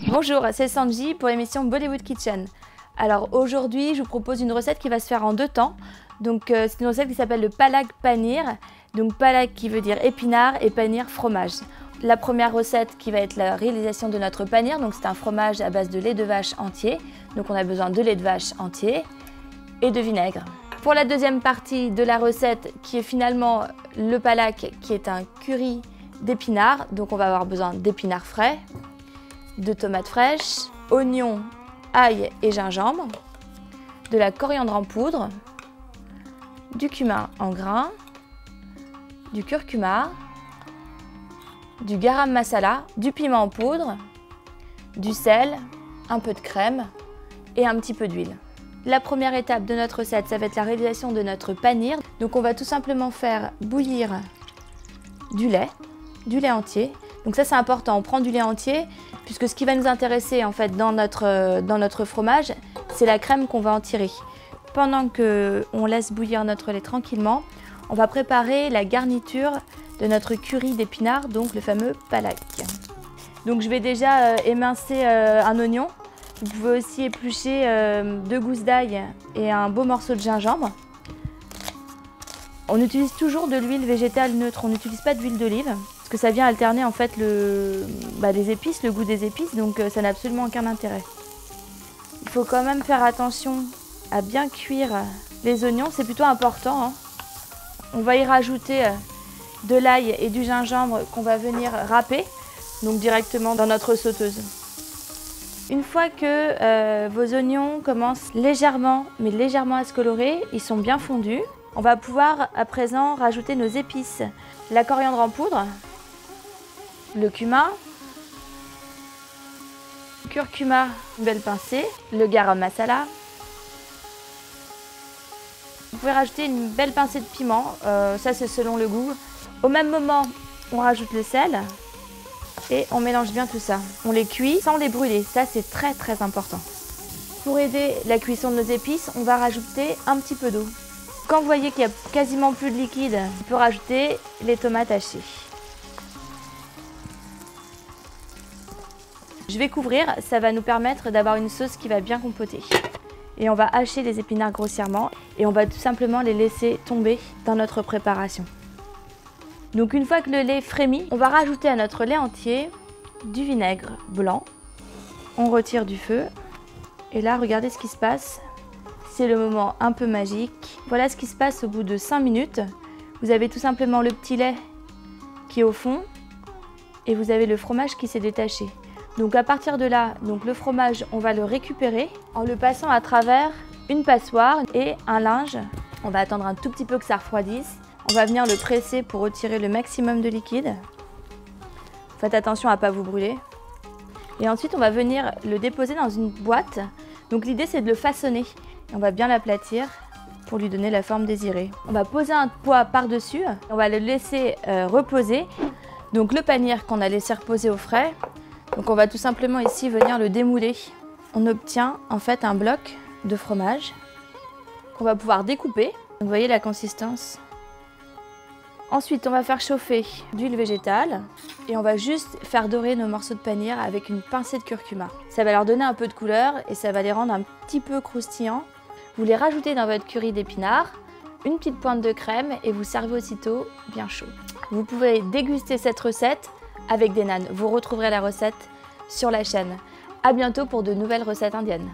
Bonjour, c'est Sanji pour l'émission Bollywood Kitchen. Alors aujourd'hui, je vous propose une recette qui va se faire en 2 temps. Donc c'est une recette qui s'appelle le palak paneer. Donc palak qui veut dire épinard et paneer fromage. La première recette qui va être la réalisation de notre paneer. Donc c'est un fromage à base de lait de vache entier. Donc on a besoin de lait de vache entier et de vinaigre. Pour la deuxième partie de la recette qui est finalement le palak qui est un curry d'épinards. Donc on va avoir besoin d'épinards frais, de tomates fraîches, oignons, ail et gingembre, de la coriandre en poudre, du cumin en grains, du curcuma, du garam masala, du piment en poudre, du sel, un peu de crème et un petit peu d'huile. La première étape de notre recette, ça va être la réalisation de notre paneer. Donc on va tout simplement faire bouillir du lait entier. Donc ça c'est important, on prend du lait entier puisque ce qui va nous intéresser en fait dans notre fromage, c'est la crème qu'on va en tirer. Pendant qu'on laisse bouillir notre lait tranquillement, on va préparer la garniture de notre curry d'épinards, donc le fameux palak. Donc je vais déjà émincer un oignon. Vous pouvez aussi éplucher 2 gousses d'ail et un beau morceau de gingembre. On utilise toujours de l'huile végétale neutre, on n'utilise pas d'huile d'olive. Parce que ça vient alterner en fait les épices, le goût des épices, donc ça n'a absolument aucun intérêt. Il faut quand même faire attention à bien cuire les oignons, c'est plutôt important, hein. On va y rajouter de l'ail et du gingembre qu'on va venir râper, donc directement dans notre sauteuse. Une fois que vos oignons commencent légèrement à se colorer, ils sont bien fondus, on va pouvoir à présent rajouter nos épices. La coriandre en poudre, le cumin, le curcuma, une belle pincée, le garam masala. Vous pouvez rajouter une belle pincée de piment, ça c'est selon le goût. Au même moment, on rajoute le sel et on mélange bien tout ça. On les cuit sans les brûler, ça c'est très important. Pour aider la cuisson de nos épices, on va rajouter un petit peu d'eau. Quand vous voyez qu'il n'y a quasiment plus de liquide, on peut rajouter les tomates hachées. Je vais couvrir, ça va nous permettre d'avoir une sauce qui va bien compoter. Et on va hacher les épinards grossièrement et on va tout simplement les laisser tomber dans notre préparation. Donc une fois que le lait frémit, on va rajouter à notre lait entier du vinaigre blanc. On retire du feu et là regardez ce qui se passe. C'est le moment un peu magique. Voilà ce qui se passe au bout de 5 minutes. Vous avez tout simplement le petit lait qui est au fond et vous avez le fromage qui s'est détaché. Donc à partir de là, le fromage, on va le récupérer en le passant à travers une passoire et un linge. On va attendre un tout petit peu que ça refroidisse. On va venir le presser pour retirer le maximum de liquide. Faites attention à ne pas vous brûler. Et ensuite, on va venir le déposer dans une boîte. Donc l'idée, c'est de le façonner. Et on va bien l'aplatir pour lui donner la forme désirée. On va poser un poids par-dessus. On va le laisser reposer. Donc le paneer qu'on a laissé reposer au frais. Donc on va tout simplement ici venir le démouler. On obtient en fait un bloc de fromage qu'on va pouvoir découper. Donc, vous voyez la consistance. Ensuite, on va faire chauffer d'huile végétale et on va juste faire dorer nos morceaux de paneer avec une pincée de curcuma. Ça va leur donner un peu de couleur et ça va les rendre un petit peu croustillants. Vous les rajoutez dans votre curry d'épinards, une petite pointe de crème et vous servez aussitôt bien chaud. Vous pouvez déguster cette recette avec des nanes. Vous retrouverez la recette sur la chaîne. À bientôt pour de nouvelles recettes indiennes.